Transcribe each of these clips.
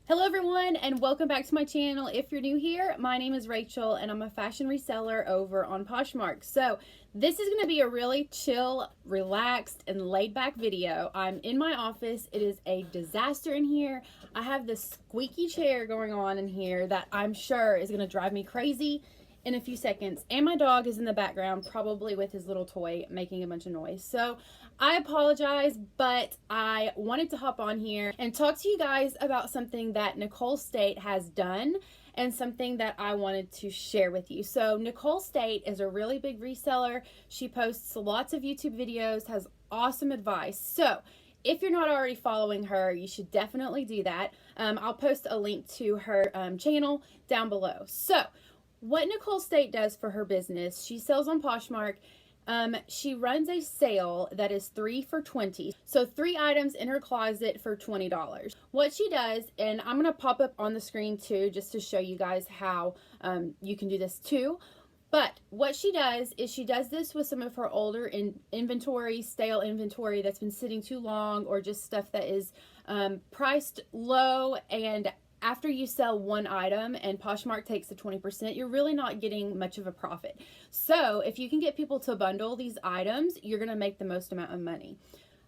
Hello everyone and welcome back to my channel. If you're new here, my name is Rachel and I'm a fashion reseller over on Poshmark. So this is going to be a really chill, relaxed, and laid back video. I'm in my office. It is a disaster in here. I have this squeaky chair going on in here that I'm sure is going to drive me crazy in a few seconds, and my dog is in the background probably with his little toy making a bunch of noise. So I apologize, but I wanted to hop on here and talk to you guys about something that Nicole States has done and something that I wanted to share with you. So Nicole States is a really big reseller. She posts lots of YouTube videos, has awesome advice. So if you're not already following her, you should definitely do that. I'll post a link to her channel down below. So what Nicole States does for her business, she sells on Poshmark. She runs a sale that is 3 for $20. So 3 items in her closet for $20. What she does, and I'm going to pop up on the screen too, just to show you guys how you can do this too. But what she does is she does this with some of her older inventory, stale inventory that's been sitting too long, or just stuff that is priced low, and after you sell one item and Poshmark takes the 20%, you're really not getting much of a profit. So if you can get people to bundle these items, you're going to make the most amount of money.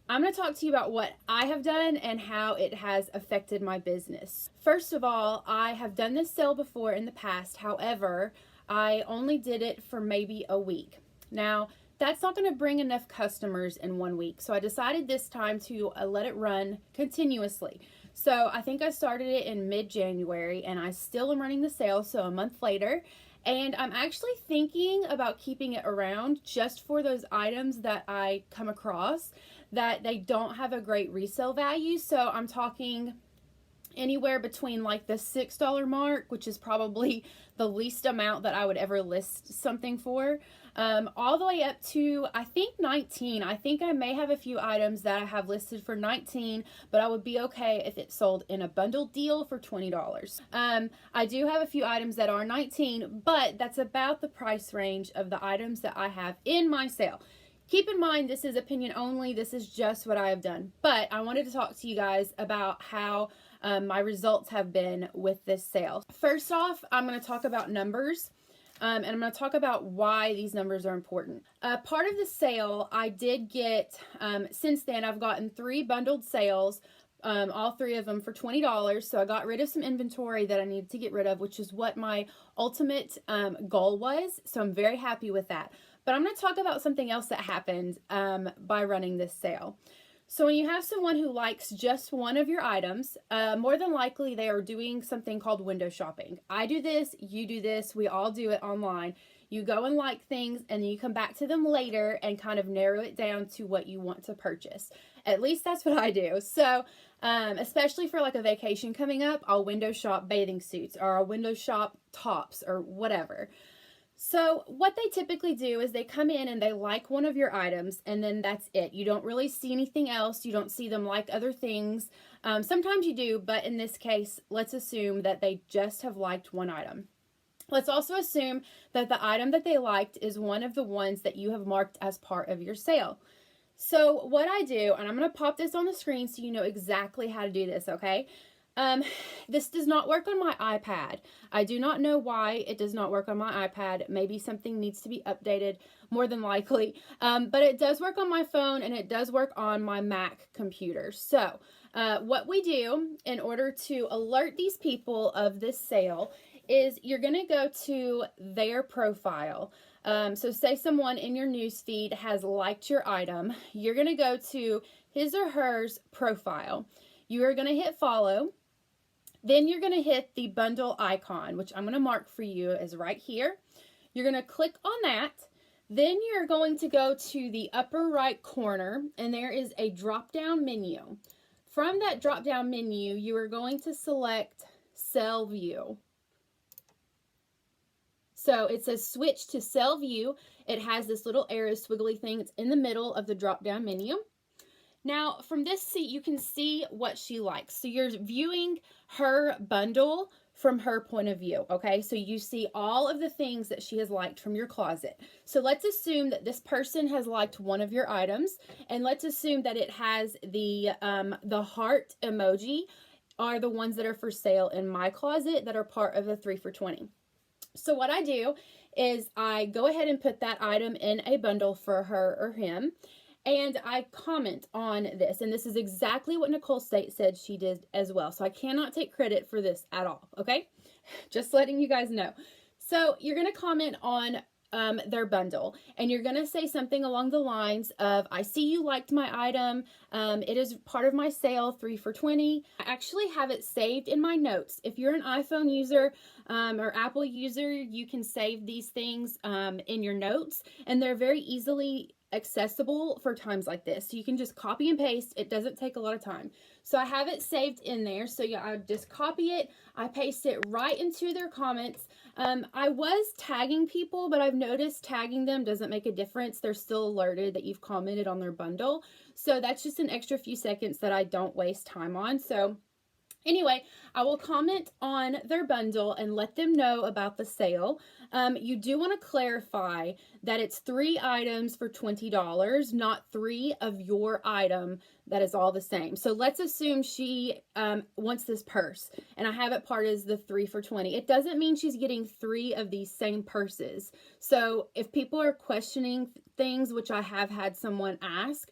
I'm going to talk to you about what I have done and how it has affected my business. First of all, I have done this sale before in the past. However, I only did it for maybe a week. Now, that's not going to bring enough customers in 1 week. So I decided this time to let it run continuously. So I think I started it in mid-January and I still am running the sale, so a month later. And I'm actually thinking about keeping it around just for those items that I come across that they don't have a great resale value. So I'm talking anywhere between like the $6 mark, which is probably the least amount that I would ever list something for, all the way up to I think 19. I think I may have a few items that I have listed for 19, but I would be okay if it sold in a bundled deal for $20. I do have a few items that are 19, but that's about the price range of the items that I have in my sale. Keep in mind, this is opinion only. This is just what I have done. But I wanted to talk to you guys about how my results have been with this sale. First off, I'm going to talk about numbers. And I'm going to talk about why these numbers are important. Part of the sale, I did get, since then, I've gotten 3 bundled sales, all 3 of them for $20. So I got rid of some inventory that I needed to get rid of, which is what my ultimate goal was. So I'm very happy with that. But I'm going to talk about something else that happened by running this sale. So when you have someone who likes just one of your items, more than likely they are doing something called window shopping. I do this, you do this, we all do it online. You go and like things and then you come back to them later and kind of narrow it down to what you want to purchase. At least that's what I do. So especially for like a vacation coming up, I'll window shop bathing suits or I'll window shop tops or whatever. So what they typically do is they come in and they like one of your items and then that's it. You don't really see anything else. You don't see them like other things. Sometimes you do, but in this case, let's assume that they just have liked one item. Let's also assume that the item that they liked is one of the ones that you have marked as part of your sale. So what I do, and I'm going to pop this on the screen so you know exactly how to do this, okay? This does not work on my iPad. I do not know why it does not work on my iPad. Maybe something needs to be updated, more than likely. But it does work on my phone and it does work on my Mac computer. So what we do in order to alert these people of this sale is you're going to go to their profile. So say someone in your newsfeed has liked your item. You're going to go to his or hers profile. You are going to hit follow. Then you're going to hit the bundle icon, which I'm going to mark for you as right here. You're going to click on that. Then you're going to go to the upper right corner, and there is a drop-down menu. From that drop-down menu, you are going to select Sell View. So it says switch to Sell View. It has this little arrow swiggly thing. It's in the middle of the drop-down menu. Now, from this seat, you can see what she likes. So you're viewing her bundle from her point of view, okay? So you see all of the things that she has liked from your closet. So let's assume that this person has liked one of your items, and let's assume that it has the heart emoji are the ones that are for sale in my closet that are part of the 3 for $20. So what I do is I go ahead and put that item in a bundle for her or him, and I comment on this. And this is exactly what Nicole States said she did as well. So I cannot take credit for this at all, okay? Just letting you guys know. So you're going to comment on their bundle, and you're going to say something along the lines of, I see you liked my item. It is part of my sale, 3 for $20. I actually have it saved in my notes. If you're an iPhone user or Apple user, you can save these things in your notes, and they're very easily accessible for times like this. So you can just copy and paste. It doesn't take a lot of time. So I have it saved in there. So yeah, I just copy it. I paste it right into their comments. I was tagging people, but I've noticed tagging them doesn't make a difference. They're still alerted that you've commented on their bundle. So that's just an extra few seconds that I don't waste time on. So anyway, I will comment on their bundle and let them know about the sale. You do want to clarify that it's 3 items for $20, not 3 of your item that is all the same. So let's assume she wants this purse, and I have it part as the 3 for $20. It doesn't mean she's getting 3 of these same purses. So if people are questioning things, which I have had someone ask,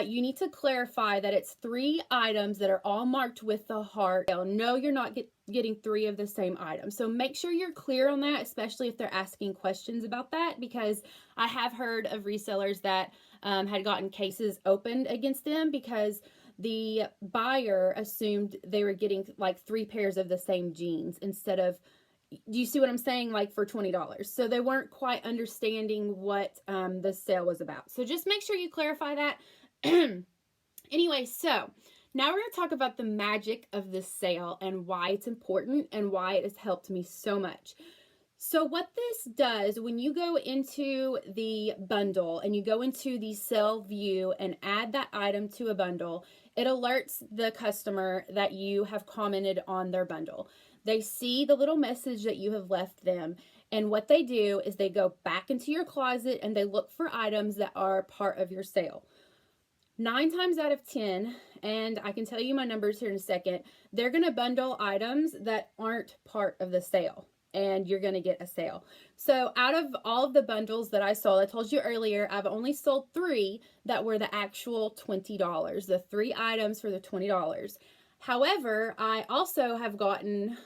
you need to clarify that it's 3 items that are all marked with the heart. No, you're not getting 3 of the same item. So make sure you're clear on that, especially if they're asking questions about that, because I have heard of resellers that had gotten cases opened against them because the buyer assumed they were getting like 3 pairs of the same jeans instead of, do you see what I'm saying? Like for $20. So they weren't quite understanding what the sale was about. So just make sure you clarify that. Anyway, so now we're going to talk about the magic of this sale and why it's important and why it has helped me so much. So what this does, when you go into the bundle and you go into the sale view and add that item to a bundle, it alerts the customer that you have commented on their bundle. They see the little message that you have left them, and what they do is they go back into your closet and they look for items that are part of your sale. 9 times out of 10, and I can tell you my numbers here in a second, they're going to bundle items that aren't part of the sale, and you're going to get a sale. So out of all of the bundles that I sold, I told you earlier, I've only sold 3 that were the actual $20, the 3 items for the $20. However, I also have gotten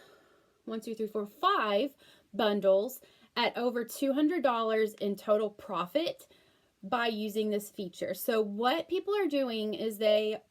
5 bundles at over $200 in total profit by using this feature. So what people are doing is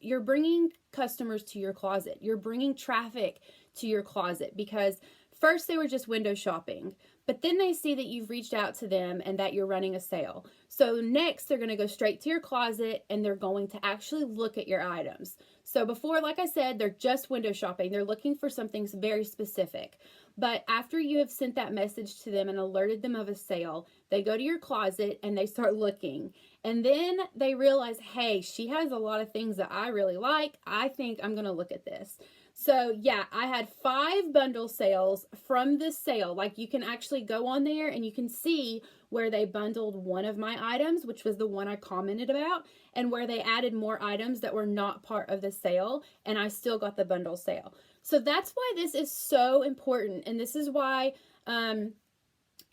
you're bringing customers to your closet. You're bringing traffic to your closet because first they were just window shopping, but then they see that you've reached out to them and that you're running a sale. So next they're going to go straight to your closet and they're going to actually look at your items. So before, like I said, they're just window shopping. They're looking for something very specific. But after you have sent that message to them and alerted them of a sale, they go to your closet and they start looking. And then they realize, hey, she has a lot of things that I really like. I think I'm going to look at this. So yeah, I had 5 bundle sales from this sale. Like you can actually go on there and you can see where they bundled one of my items, which was the one I commented about, and where they added more items that were not part of the sale, and I still got the bundle sale. So that's why this is so important, and this is why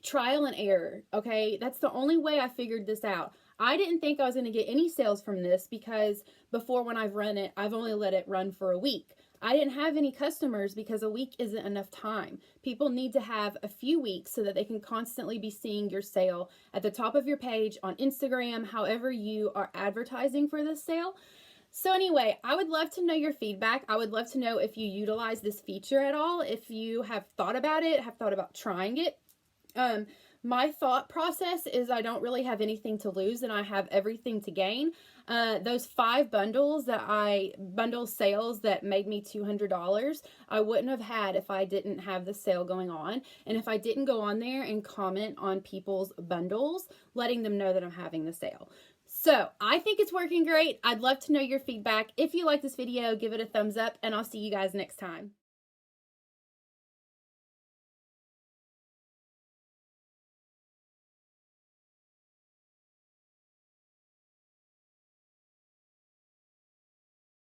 trial and error, okay? That's the only way I figured this out. I didn't think I was going to get any sales from this because before, when I've run it, I've only let it run for a week. I didn't have any customers because a week isn't enough time. People need to have a few weeks so that they can constantly be seeing your sale at the top of your page on Instagram, however you are advertising for this sale. So anyway, I would love to know your feedback. I would love to know if you utilize this feature at all, if you have thought about it, have thought about trying it. My thought process is I don't really have anything to lose and I have everything to gain. Those 5 bundle sales that made me $200, I wouldn't have had if I didn't have the sale going on. And if I didn't go on there and comment on people's bundles, letting them know that I'm having the sale. So I think it's working great. I'd love to know your feedback. If you like this video, give it a thumbs up and I'll see you guys next time.